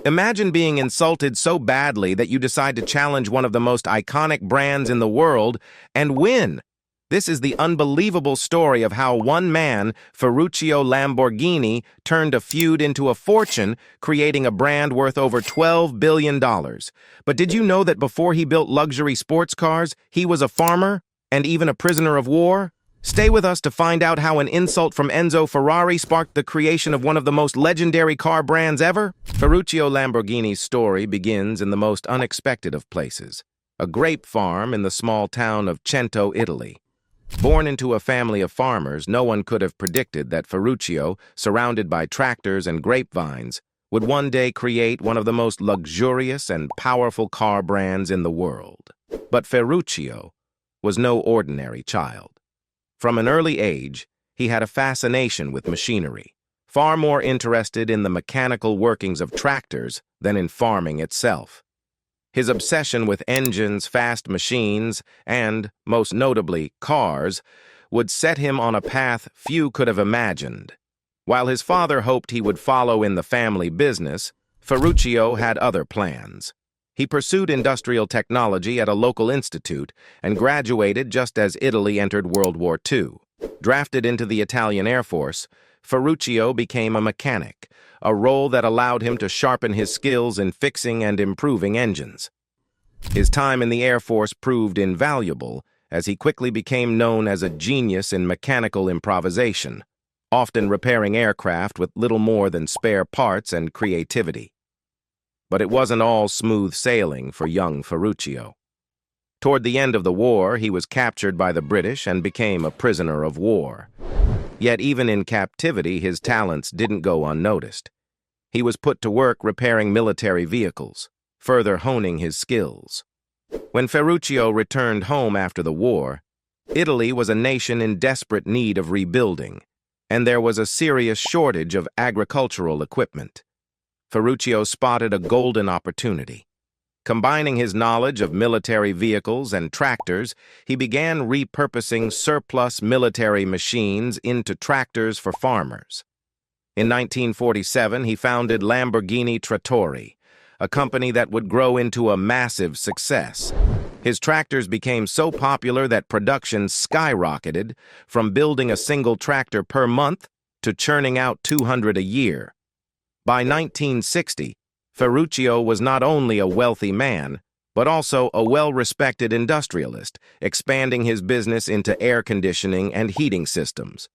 Imagine being insulted so badly that you decide to challenge one of the most iconic brands in the world and win. This is the unbelievable story of how one man, Ferruccio Lamborghini, turned a feud into a fortune, creating a brand worth over $12 billion. But did you know that before he built luxury sports cars, he was a farmer and even a prisoner of war? Stay with us to find out how an insult from Enzo Ferrari sparked the creation of one of the most legendary car brands ever. Ferruccio Lamborghini's story begins in the most unexpected of places, a grape farm in the small town of Cento, Italy. Born into a family of farmers, no one could have predicted that Ferruccio, surrounded by tractors and grapevines, would one day create one of the most luxurious and powerful car brands in the world. But Ferruccio was no ordinary child. From an early age, he had a fascination with machinery, far more interested in the mechanical workings of tractors than in farming itself. His obsession with engines, fast machines, and, most notably, cars, would set him on a path few could have imagined. While his father hoped he would follow in the family business, Ferruccio had other plans. He pursued industrial technology at a local institute and graduated just as Italy entered World War II. Drafted into the Italian Air Force, Ferruccio became a mechanic, a role that allowed him to sharpen his skills in fixing and improving engines. His time in the Air Force proved invaluable, as he quickly became known as a genius in mechanical improvisation, often repairing aircraft with little more than spare parts and creativity. But it wasn't all smooth sailing for young Ferruccio. Toward the end of the war, he was captured by the British and became a prisoner of war. Yet even in captivity, his talents didn't go unnoticed. He was put to work repairing military vehicles, further honing his skills. When Ferruccio returned home after the war, Italy was a nation in desperate need of rebuilding, and there was a serious shortage of agricultural equipment. Ferruccio spotted a golden opportunity. Combining his knowledge of military vehicles and tractors, he began repurposing surplus military machines into tractors for farmers. In 1947, he founded Lamborghini Trattori, a company that would grow into a massive success. His tractors became so popular that production skyrocketed, from building a single tractor per month to churning out 200 a year. By 1960, Ferruccio was not only a wealthy man, but also a well-respected industrialist, expanding his business into air conditioning and heating systems.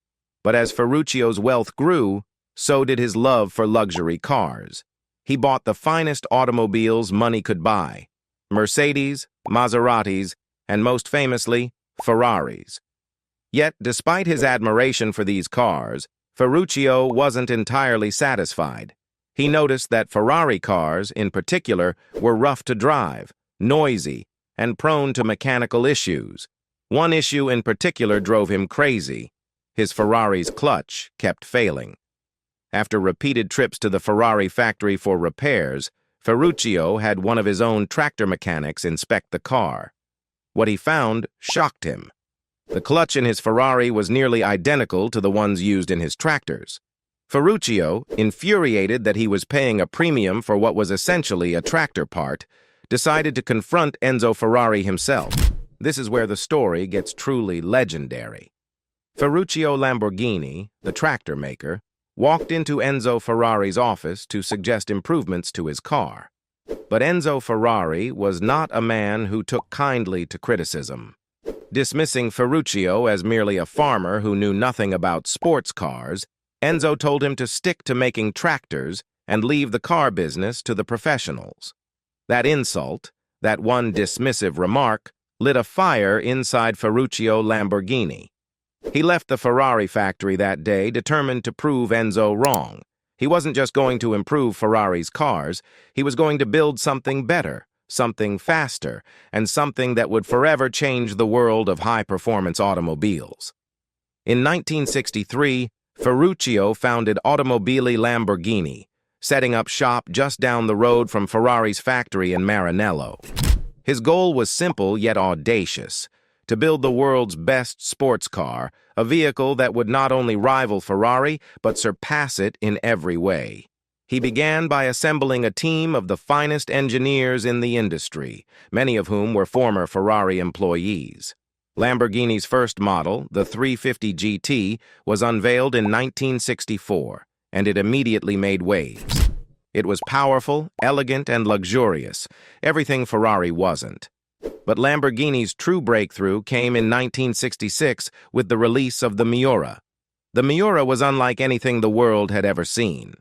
But as Ferruccio's wealth grew, so did his love for luxury cars. He bought the finest automobiles money could buy: Mercedes, Maseratis, and most famously, Ferraris. Yet, despite his admiration for these cars, Ferruccio wasn't entirely satisfied. He noticed that Ferrari cars, in particular, were rough to drive, noisy, and prone to mechanical issues. One issue in particular drove him crazy. His Ferrari's clutch kept failing. After repeated trips to the Ferrari factory for repairs, Ferruccio had one of his own tractor mechanics inspect the car. What he found shocked him. The clutch in his Ferrari was nearly identical to the ones used in his tractors. Ferruccio, infuriated that he was paying a premium for what was essentially a tractor part, decided to confront Enzo Ferrari himself. This is where the story gets truly legendary. Ferruccio Lamborghini, the tractor maker, walked into Enzo Ferrari's office to suggest improvements to his car. But Enzo Ferrari was not a man who took kindly to criticism. Dismissing Ferruccio as merely a farmer who knew nothing about sports cars, Enzo told him to stick to making tractors and leave the car business to the professionals. That insult, that one dismissive remark, lit a fire inside Ferruccio Lamborghini. He left the Ferrari factory that day determined to prove Enzo wrong. He wasn't just going to improve Ferrari's cars, he was going to build something better, something faster, and something that would forever change the world of high-performance automobiles. In 1963, Ferruccio founded Automobili Lamborghini, setting up shop just down the road from Ferrari's factory in Maranello. His goal was simple yet audacious: to build the world's best sports car, a vehicle that would not only rival Ferrari, but surpass it in every way. He began by assembling a team of the finest engineers in the industry, many of whom were former Ferrari employees. Lamborghini's first model, the 350 GT, was unveiled in 1964, and it immediately made waves. It was powerful, elegant, and luxurious, everything Ferrari wasn't. But Lamborghini's true breakthrough came in 1966 with the release of the Miura. The Miura was unlike anything the world had ever seen.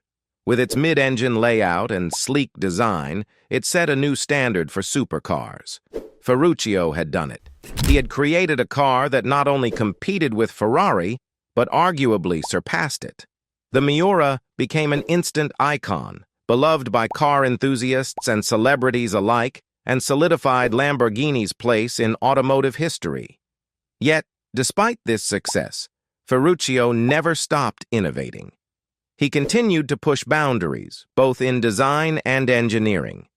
With its mid-engine layout and sleek design, it set a new standard for supercars. Ferruccio had done it. He had created a car that not only competed with Ferrari, but arguably surpassed it. The Miura became an instant icon, beloved by car enthusiasts and celebrities alike, and solidified Lamborghini's place in automotive history. Yet, despite this success, Ferruccio never stopped innovating. He continued to push boundaries, both in design and engineering.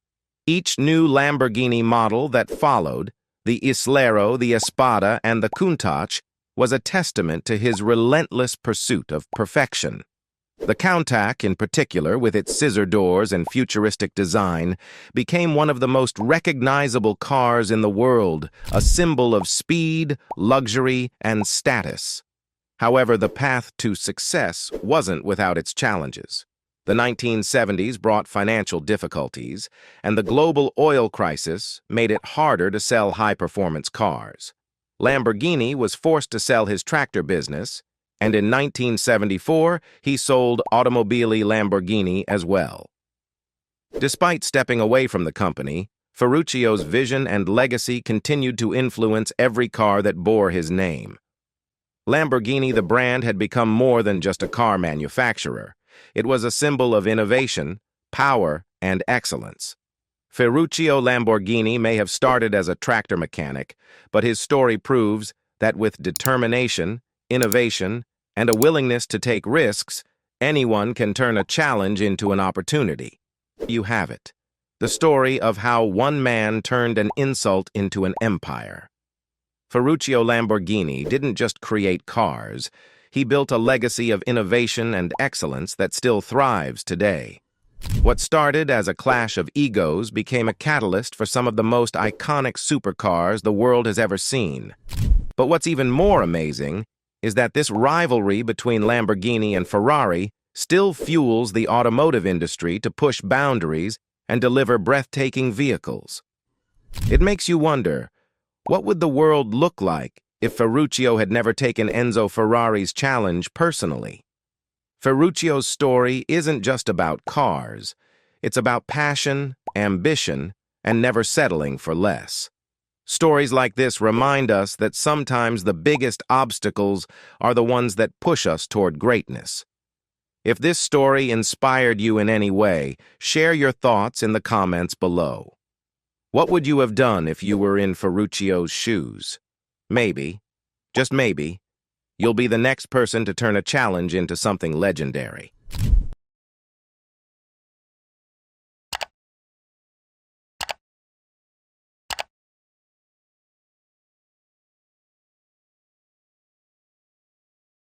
Each new Lamborghini model that followed, the Islero, the Espada, and the Countach, was a testament to his relentless pursuit of perfection. The Countach, in particular, with its scissor doors and futuristic design, became one of the most recognizable cars in the world, a symbol of speed, luxury, and status. However, the path to success wasn't without its challenges. The 1970s brought financial difficulties, and the global oil crisis made it harder to sell high-performance cars. Lamborghini was forced to sell his tractor business, and in 1974, he sold Automobili Lamborghini as well. Despite stepping away from the company, Ferruccio's vision and legacy continued to influence every car that bore his name. Lamborghini, the brand, had become more than just a car manufacturer. It was a symbol of innovation, power, and excellence. Ferruccio Lamborghini may have started as a tractor mechanic, but his story proves that with determination, innovation, and a willingness to take risks, anyone can turn a challenge into an opportunity. You have it. The story of how one man turned an insult into an empire. Ferruccio Lamborghini didn't just create cars, he built a legacy of innovation and excellence that still thrives today. What started as a clash of egos became a catalyst for some of the most iconic supercars the world has ever seen. But what's even more amazing is that this rivalry between Lamborghini and Ferrari still fuels the automotive industry to push boundaries and deliver breathtaking vehicles. It makes you wonder, what would the world look like if Ferruccio had never taken Enzo Ferrari's challenge personally? Ferruccio's story isn't just about cars. It's about passion, ambition, and never settling for less. Stories like this remind us that sometimes the biggest obstacles are the ones that push us toward greatness. If this story inspired you in any way, share your thoughts in the comments below. What would you have done if you were in Ferruccio's shoes? Maybe, just maybe, you'll be the next person to turn a challenge into something legendary.